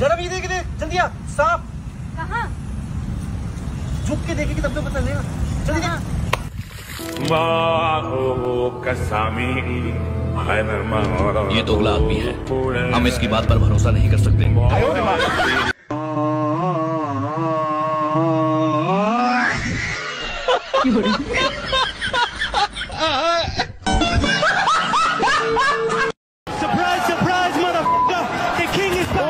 जरा भी देख दे, जल्दी आ, सांप। कहाँ? झुक के देखेगी तब तो पता चलेगा, जल्दी आ। ये दोगला आदमी है, हम इसकी बात पर भरोसा नहीं कर सकते। Surprise, surprise, motherfucker! The king is back!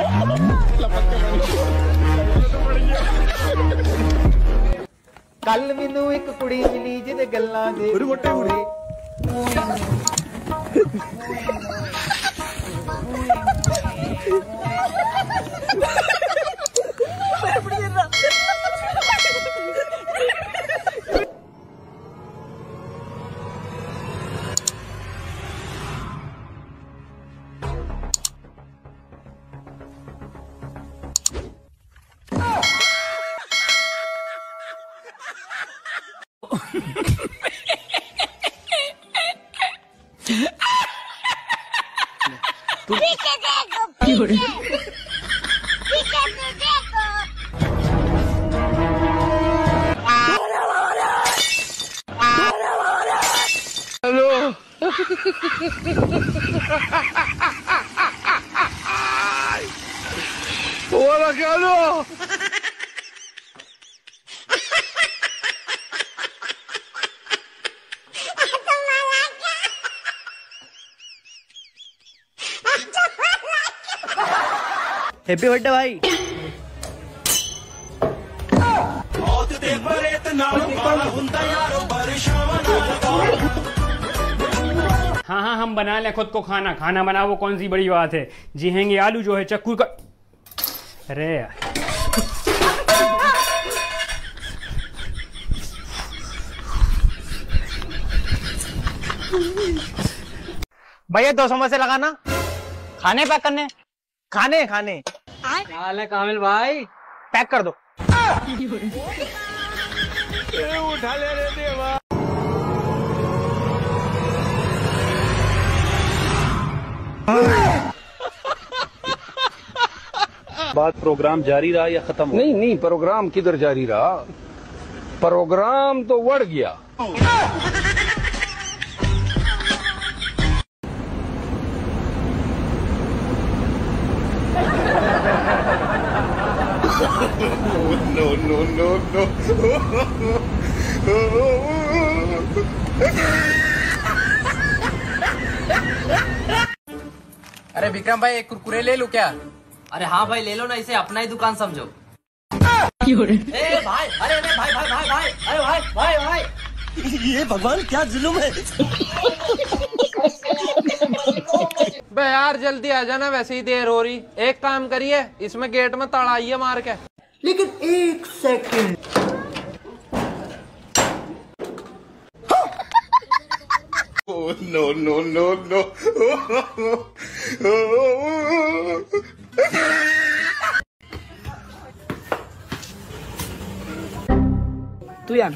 ਕੱਲ ਮੈਨੂੰ ਇੱਕ ਕੁੜੀ ਮਿਲੀ ਜਿਹਦੇ ਗੱਲਾਂ ਦੇ ਮੋਟੇ ਕੁੜੀ हैप्पी बर्थडे भाई। हाँ हाँ हम बना लें खुद को खाना, खाना बना वो कौन सी बड़ी बात है। जिहेंगे आलू जो है चक्कू का। अरे यार भैया 2 समोसे लगाना। खाने पैक करने? खाने खाने। क्या हाल है कामिल भाई? पैक कर दो। उठा ले रे देवा। बात प्रोग्राम जारी रहा या खत्म हो? नहीं, प्रोग्राम किधर जारी रहा, प्रोग्राम तो बढ़ गया। No. अरे विक्रम भाई एक कुरकुरे ले लो क्या? अरे हाँ भाई ले लो ना, इसे अपना ही दुकान समझो। ए भाई, अरे भाई, अरे भाई। ये भगवान क्या जुल्म है। बे यार जल्दी आ जाना, वैसे ही देर हो रही। एक काम करिए, इसमें गेट में ताला आइए मार के। लेकिन 1 सेकंड। No. तू यार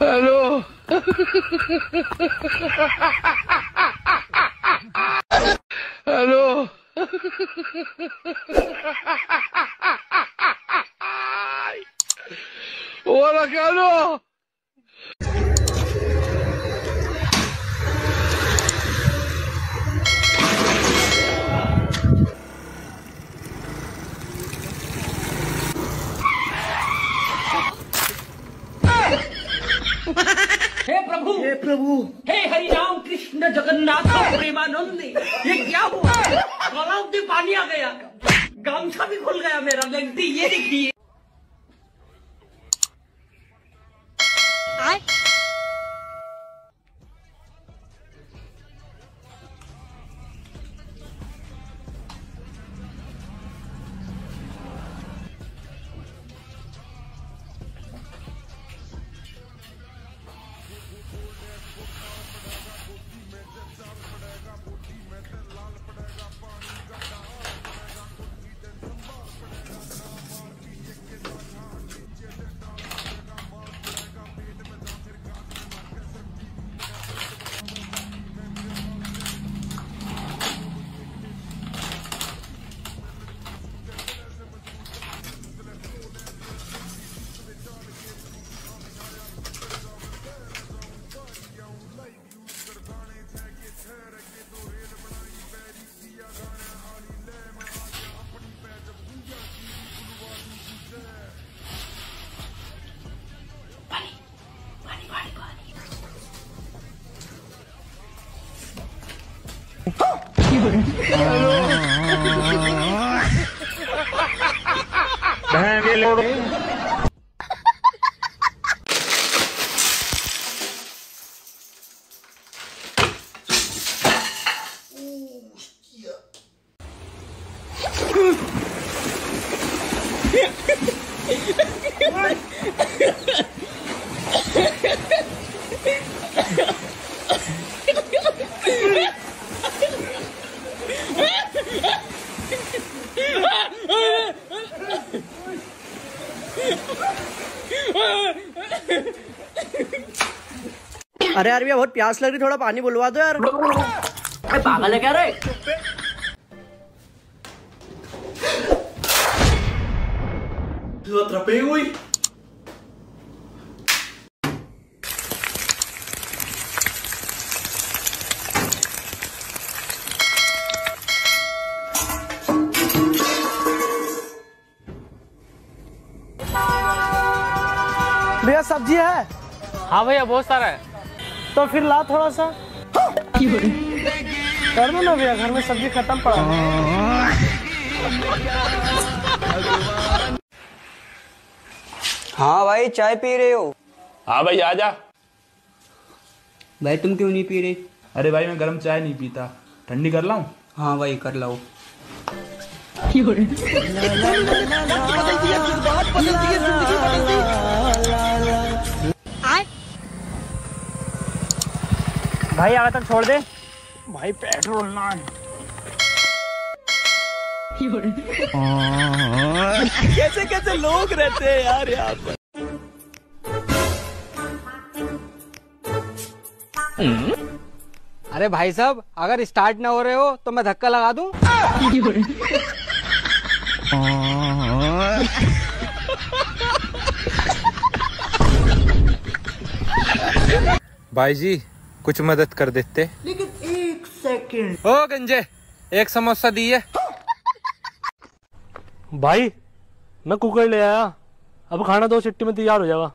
हेलो। हेलो। Hola, Carlos. हे प्रभु, हे हरि राम कृष्ण जगन्नाथ प्रेमानंद, ये क्या हुआ? तालाब में पानी आ गया, गामछा भी खुल गया मेरा। लगती ये देखिए। अरे यार भैया बहुत प्यास लग रही, थोड़ा पानी बुलवा दो यार। अरे पागल है क्या रे? हुई भैया सब्जी है? हाँ भैया बहुत सारा है। तो फिर ला थोड़ा सा। कर दो ना भैया, घर में सब्जी खत्म पड़ा है। हाँ भाई चाय पी रहे हो? हाँ भाई आजा। भाई तुम क्यों नहीं पी रहे? अरे भाई मैं गर्म चाय नहीं पीता, ठंडी कर लाऊं? हाँ भाई कर लाओ। भाई आगे तक छोड़ दे। भाई पेट्रोल ना है। कैसे कैसे लोग रहते हैं यार यहाँ पर। अरे भाई साहब अगर स्टार्ट ना हो रहे हो तो मैं धक्का लगा दूं। भाई जी कुछ मदद कर देते। लेकिन एक सेकंड। ओ गंजे एक समोसा दिए। भाई मैं कुकर ले आया, अब खाना 2 सीटी में तैयार हो जाएगा।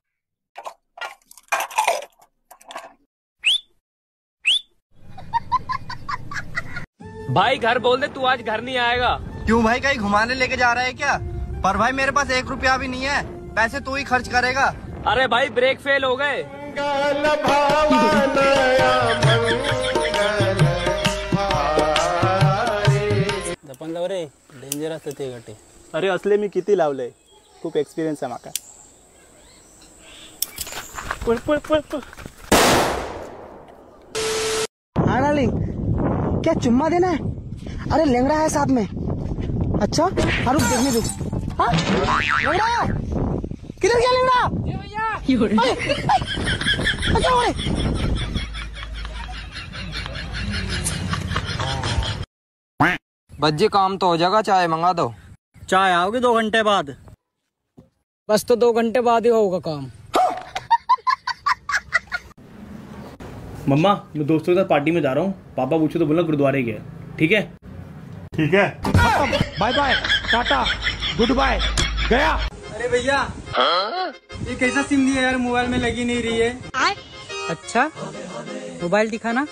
भाई घर बोल दे, तू आज घर नहीं आएगा। क्यों भाई, कहीं घुमाने लेके जा रहा है क्या? पर भाई मेरे पास 1 रुपया भी नहीं है, पैसे तू ही खर्च करेगा। अरे भाई ब्रेक फेल हो गए। जपन लाव रे, डेंजरस ते गटे। अरे असले मी किती लावलंय, खूप एक्सपिरियन्स आहे माका। पळ पळ पळ पळ। हाँ डार्लिंग, क्या चुम्मा देना है? अरे लेंगड़ा है साथ में। अच्छा हाँ रुक देखने दो। हाँ? लेंगड़ा किधर गया लेंगड़ा? बज्जी काम तो हो जाएगा, चाय मंगा दो। चाय आओगे 2 घंटे बाद? बस तो 2 घंटे बाद ही होगा काम। मम्मा मैं दोस्तों के साथ पार्टी में जा रहा हूँ, पापा पूछे तो बोलना गुरुद्वारे गए। ठीक है? ठीक है। Bye bye, tata, goodbye, गया। अरे भैया ये कैसा सिम दिया यार, मोबाइल में लगी नहीं रही है। अच्छा मोबाइल दिखाना।